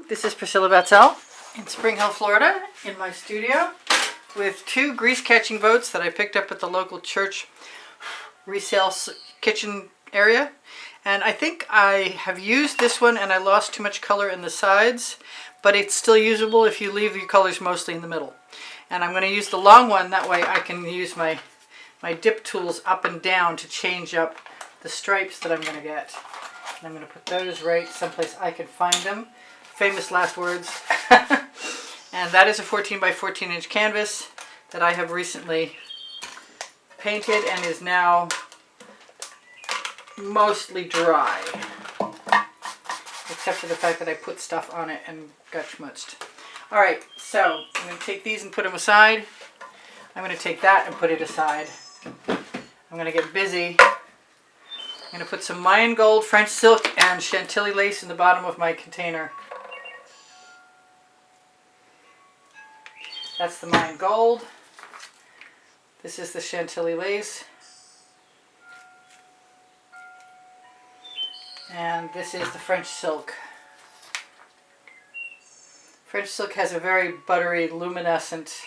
this is Priscilla Batzell in Spring Hill, Florida, in my studio with 2 grease-catching boats that I picked up at the local church resale kitchen area. And I think I have used this one and I lost too much color in the sides, but it's still usable if you leave your colors mostly in the middle. And I'm going to use the long one, that way I can use my dip tools up and down to change up the stripes that I'm going to get. And I'm going to put those right someplace I can find them. Famous last words. And that is a 14 by 14 inch canvas that I have recently painted and is now mostly dry. Except for the fact that I put stuff on it and got schmutzed. Alright, so I'm going to take these and put them aside. I'm going to take that and put it aside. I'm going to get busy. I'm going to put some Mayan gold, French silk, and Chantilly lace in the bottom of my container. That's the Mayan gold. This is the Chantilly lace. And this is the French silk. French silk has a very buttery, luminescent...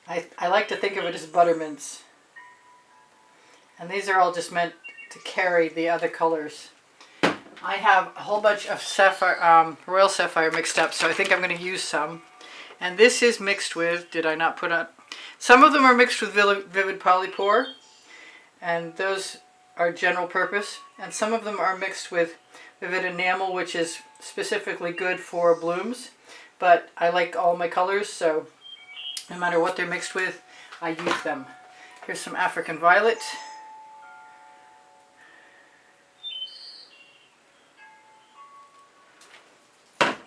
I like to think of it as buttermints. And these are all just meant to carry the other colors. I have a whole bunch of sapphire, royal sapphire mixed up, so I think I'm going to use some. And this is mixed with, did I not put on? Some of them are mixed with vivid polypore, and those are general purpose. And some of them are mixed with vivid enamel, which is specifically good for blooms. But I like all my colors, so no matter what they're mixed with, I use them. Here's some African violet.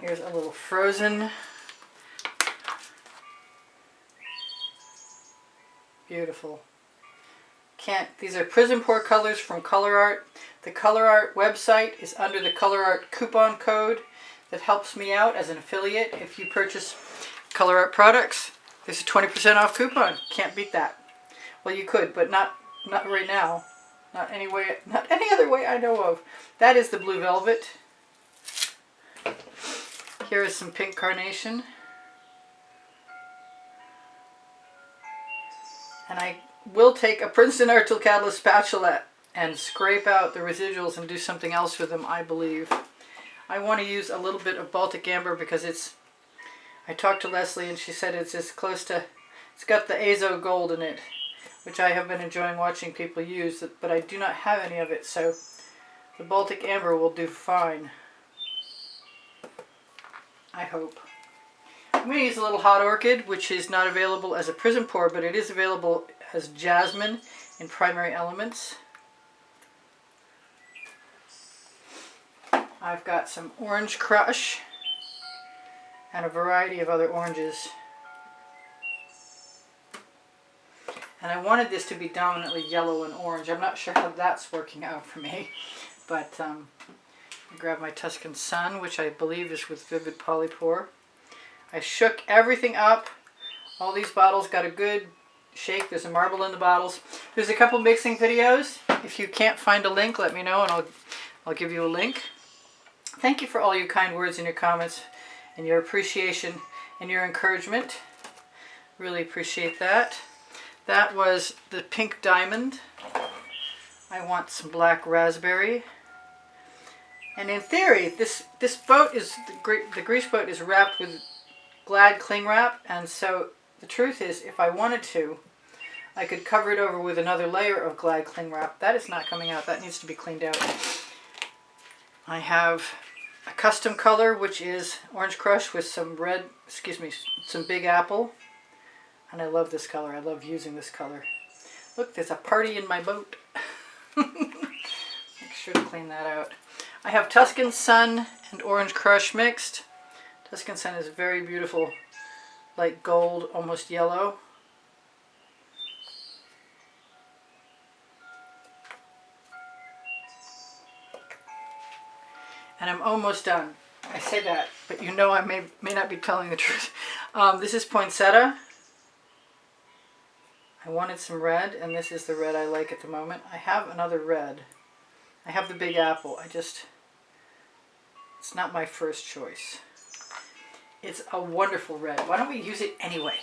Here's a little frozen. Beautiful. These are Prizm pour colors from Colour Arte. The Colour Arte website is under the Colour Arte coupon code that helps me out as an affiliate. If you purchase Colour Arte products, there's a 20% off coupon. Can't beat that. Well, you could, but not right now. Not any other way I know of. That is the blue velvet. Here is some pink carnation. And I will take a Princeton Artil Catalyst spatula and scrape out the residuals and do something else with them, I believe. I want to use a little bit of Baltic amber because I talked to Leslie and she said it's as close to, it's got the azo gold in it, which I have been enjoying watching people use, but I do not have any of it, so the Baltic amber will do fine. I hope. I'm going to use a little hot orchid, which is not available as a Prizm pour, but it is available as Jasmine in Primary Elements. I've got some Orange Crush and a variety of other oranges. And I wanted this to be dominantly yellow and orange. I'm not sure how that's working out for me, but I grabbed my Tuscan Sun, which I believe is with vivid polypore. I shook everything up. All these bottles got a good shake. There's a marble in the bottles. There's a couple mixing videos. If you can't find a link, let me know and I'll give you a link. Thank you for all your kind words and your comments and your appreciation and your encouragement. Really appreciate that. That was the pink diamond. I want some black raspberry. And in theory, this boat is, the grease boat is wrapped with Glad cling wrap, and so the truth is, if I wanted to, I could cover it over with another layer of Glad cling wrap. That is not coming out. That needs to be cleaned out. I have a custom color, which is Orange Crush with some red, some Big Apple. And I love this color. I love using this color. Look, there's a party in my boat. Make sure to clean that out. I have Tuscan Sun and Orange Crush mixed. Tuscan Sun is very beautiful, light gold, almost yellow. And I'm almost done. I say that, but you know I may not be telling the truth. This is poinsettia. I wanted some red, and this is the red I like at the moment. I have another red. I have the Big Apple. It's not my first choice. It's a wonderful red. Why don't we use it anyway?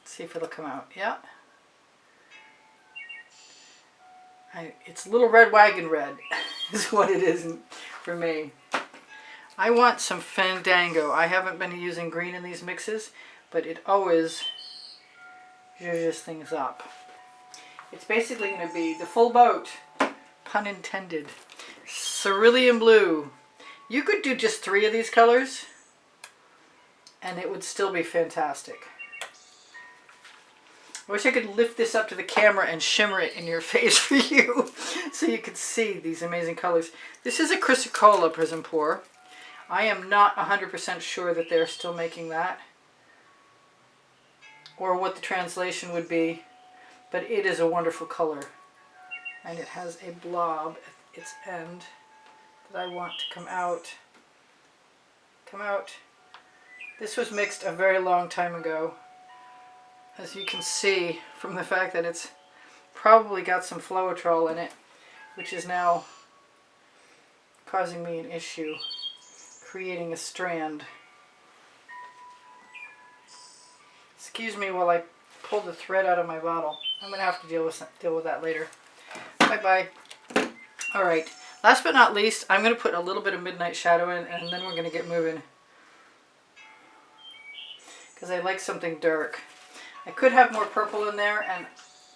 Let's see if it'll come out. Yeah. It's Little Red Wagon red is what it is for me. I want some Fandango. I haven't been using green in these mixes, but it always zhuzhes things up. It's basically going to be the full boat, pun intended. Cerulean blue. You could do just 3 of these colors and it would still be fantastic. I wish I could lift this up to the camera and shimmer it in your face for you so you could see these amazing colors. This is a Crush-Tuscan Prizm pour. I am not 100% sure that they're still making that or what the translation would be, but it is a wonderful color. And it has a blob at its end that I want to come out. Come out. This was mixed a very long time ago. As you can see from the fact that it's probably got some Floetrol in it, which is now causing me an issue, creating a strand. Excuse me while I pull the thread out of my bottle. I'm going to have to deal with that later. Bye-bye. Alright, last but not least, I'm going to put a little bit of Midnight Shadow in, and then we're going to get moving. Because I like something dark. I could have more purple in there, and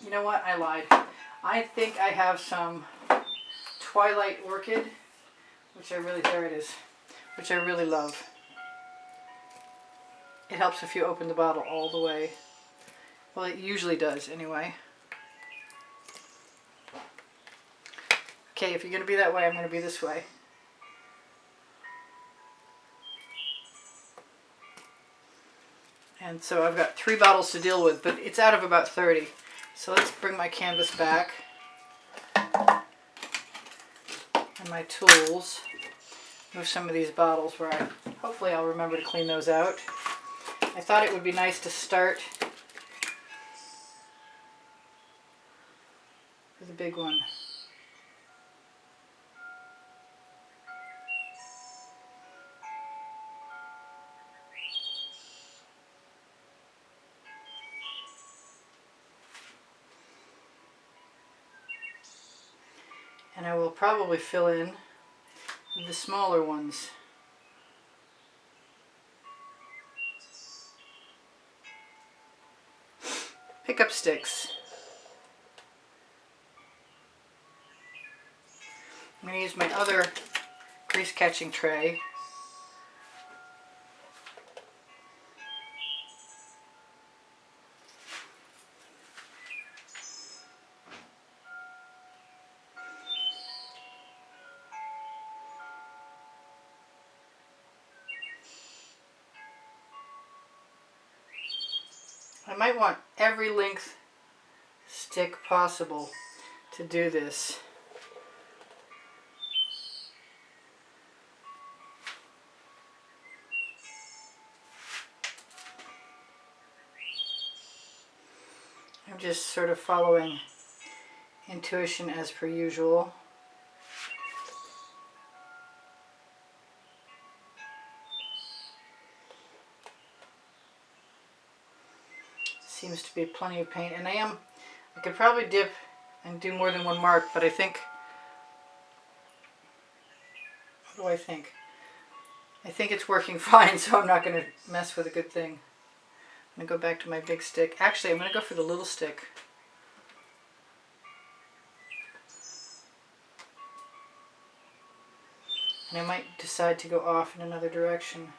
you know what? I lied. I think I have some Twilight Orchid, which I really, there it is, which I really love. It helps if you open the bottle all the way. Well, it usually does anyway. Okay, if you're going to be that way, I'm going to be this way. And so I've got 3 bottles to deal with, but it's out of about 30. So let's bring my canvas back. And my tools. Move some of these bottles where hopefully I'll remember to clean those out. I thought it would be nice to start with a big one. And I will probably fill in the smaller ones. Pick up sticks. I'm going to use my other grease catching tray. I might want every length stick possible to do this. I'm just sort of following intuition as per usual. Seems to be plenty of paint, and I could probably dip and do more than one mark, but I think, what do I think? I think it's working fine, so I'm not going to mess with a good thing. I'm going to go back to my big stick. Actually, I'm going to go for the little stick. And I might decide to go off in another direction.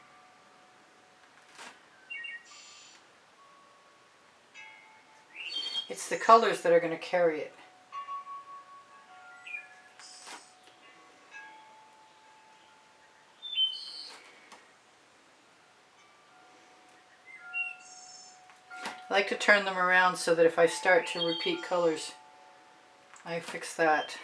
It's the colors that are going to carry it. I like to turn them around so that if I start to repeat colors, I fix that.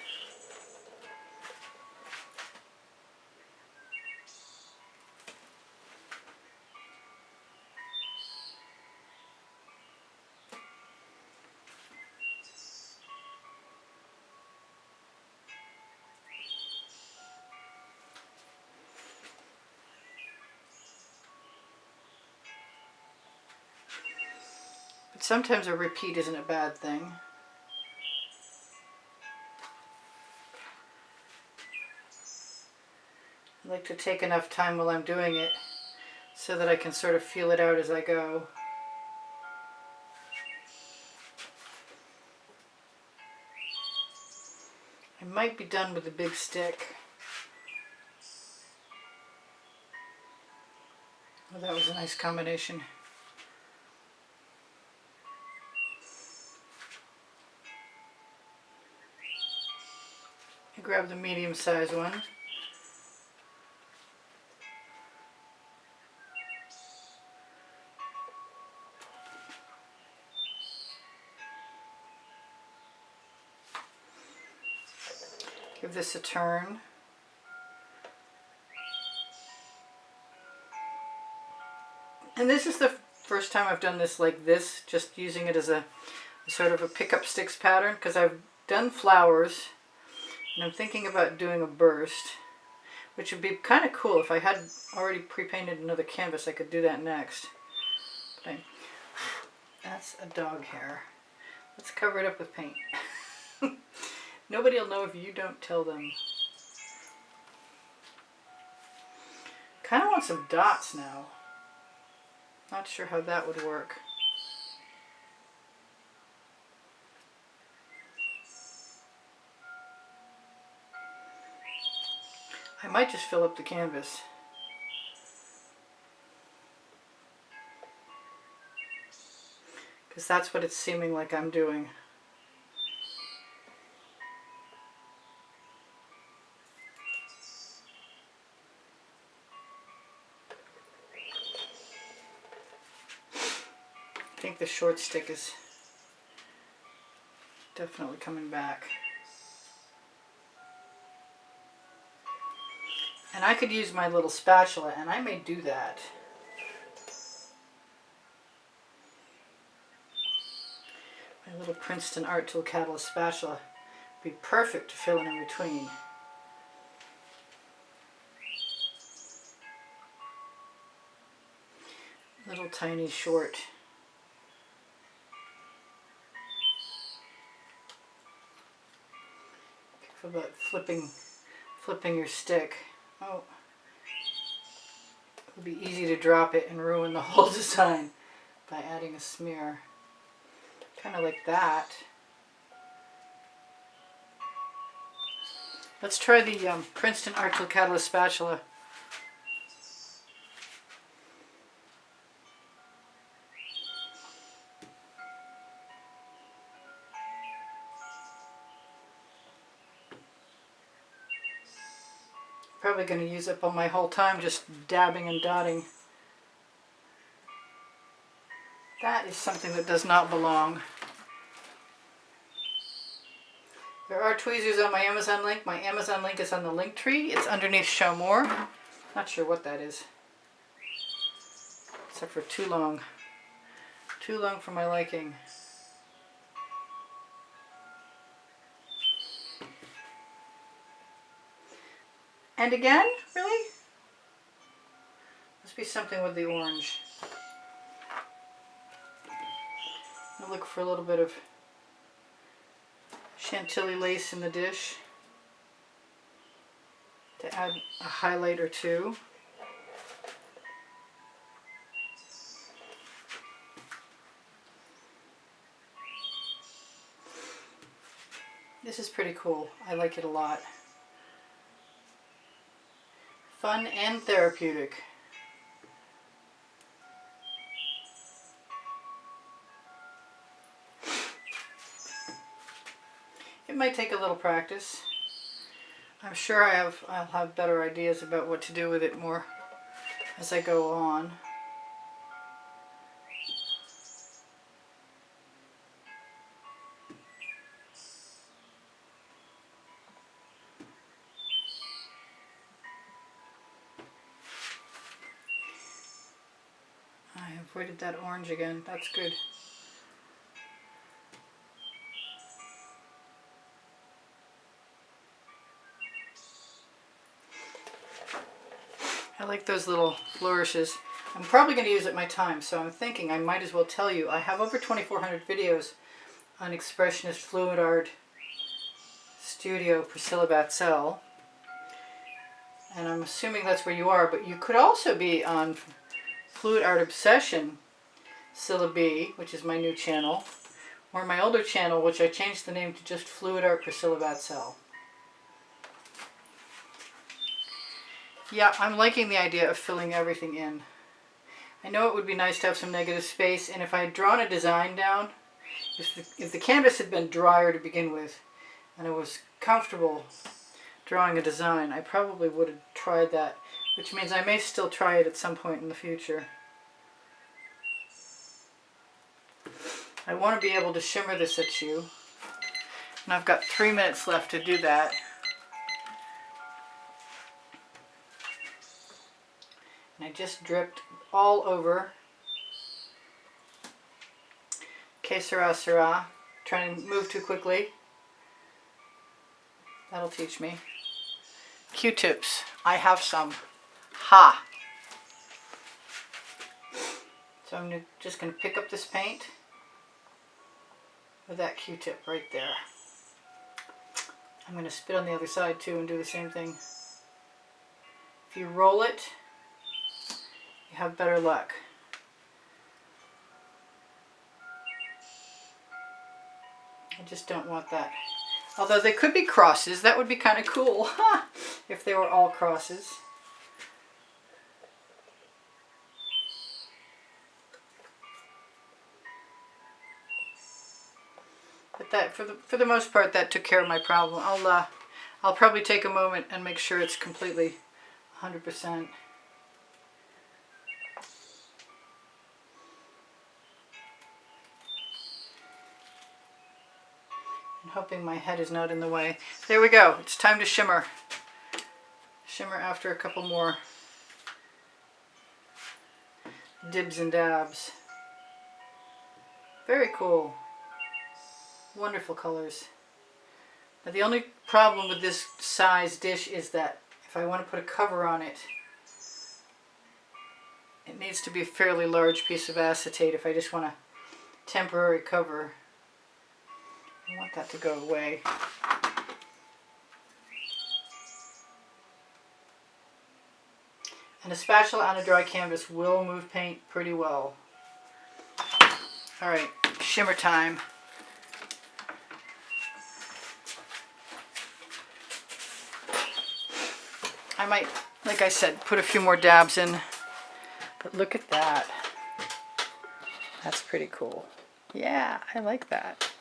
sometimes a repeat isn't a bad thing. I like to take enough time while I'm doing it so that I can sort of feel it out as I go. I might be done with the big stick. Oh, that was a nice combination. I grabbed the medium-sized one. Give this a turn. And this is the first time I've done this like this, just using it as a sort of a pick-up sticks pattern, because I've done flowers and I'm thinking about doing a burst, which would be kind of cool. If I had already pre-painted another canvas, I could do that next. But that's a dog hair. Let's cover it up with paint. Nobody will know if you don't tell them. Kind of want some dots now. Not sure how that would work. I might just fill up the canvas. Because that's what it's seeming like I'm doing. I think the short stick is definitely coming back. And I could use my little spatula, and I may do that. My little Princeton Art Tool Catalyst spatula would be perfect to fill in between. Little tiny short. Careful about flipping your stick. Oh, it would be easy to drop it and ruin the whole design by adding a smear. Kind of like that. Let's try the Princeton Art Tool Catalyst spatula. Probably going to use up all my whole time just dabbing and dotting. That is something that does not belong. There are tweezers on my Amazon link. My Amazon link is on the link tree. It's underneath Show More. Not sure what that is. Except for too long. Too long for my liking. And again? Really? Must be something with the orange. I'll look for a little bit of Chantilly lace in the dish to add a highlight or two. This is pretty cool. I like it a lot. Fun and therapeutic. It might take a little practice. I'm sure I'll have better ideas about what to do with it more as I go on. I avoided that orange again. That's good. I like those little flourishes. I'm probably going to use it my time, so I'm thinking I might as well tell you. I have over 2,400 videos on Expressionist Fluid Art Studio Priscilla Batzell. And I'm assuming that's where you are, but you could also be on Fluid Art Obsession Cilla B, which is my new channel, or my older channel, which I changed the name to just Fluid Art Priscilla Batzell. Yeah, I'm liking the idea of filling everything in. I know it would be nice to have some negative space, and if I had drawn a design down, if the canvas had been drier to begin with, and I was comfortable drawing a design, I probably would have tried that, which means I may still try it at some point in the future. I want to be able to shimmer this at you, and I've got 3 minutes left to do that. And I just dripped all over. Que sera, sera. Trying to move too quickly. That'll teach me. Q-tips. I have some. Ha! So I'm just going to pick up this paint with that Q-tip right there. I'm going to spit on the other side too and do the same thing. If you roll it, you have better luck. I just don't want that. Although they could be crosses, that would be kind of cool if they were all crosses. But that, for the most part, that took care of my problem. I'll probably take a moment and make sure it's completely 100%. And hoping my head is not in the way. There we go. It's time to shimmer. Shimmer after a couple more dibs and dabs. Very cool. Wonderful colors. Now the only problem with this size dish is that if I want to put a cover on it, it needs to be a fairly large piece of acetate if I just want a temporary cover. I want that to go away. And a spatula on a dry canvas will move paint pretty well. Alright, shimmer time. I might, like I said, put a few more dabs in. But look at that. That's pretty cool. Yeah, I like that.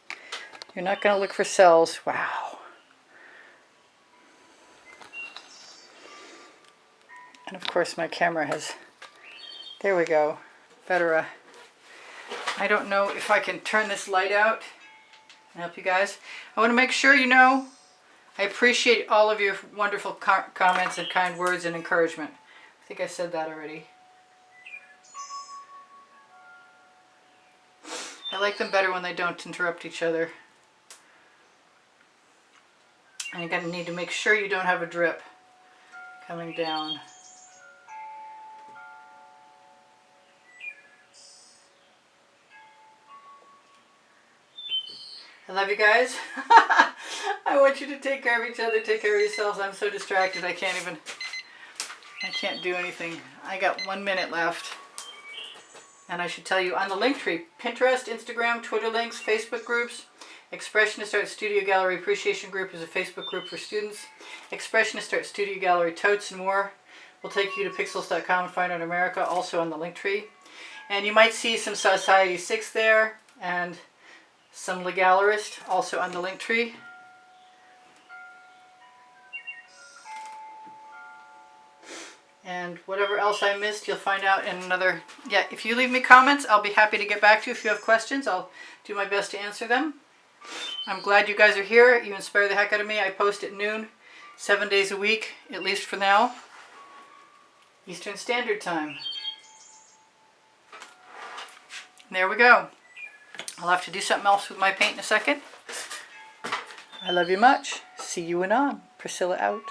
You're not going to look for cells. Wow. And of course my camera has, there we go, better. I don't know if I can turn this light out and help you guys. I want to make sure you know I appreciate all of your wonderful comments and kind words and encouragement. I think I said that already. I like them better when they don't interrupt each other. And you're going to need to make sure you don't have a drip coming down. I love you guys. I want you to take care of each other, take care of yourselves. I'm so distracted I can't do anything. I got 1 minute left. And I should tell you, on the link tree, Pinterest, Instagram, Twitter links, Facebook groups, Expressionist Art Studio Gallery Appreciation Group is a Facebook group for students. Expressionist Art Studio Gallery Totes and more will take you to pixels.com and Fine Art America, also on the link tree. And you might see some Society 6 there, and some Legalerist, also on the link tree. And whatever else I missed, you'll find out in another... Yeah, if you leave me comments, I'll be happy to get back to you. If you have questions, I'll do my best to answer them. I'm glad you guys are here. You inspire the heck out of me. I post at noon, 7 days a week, at least for now. Eastern Standard Time. And there we go. I'll have to do something else with my paint in a second. I love you much. See you anon. Priscilla out.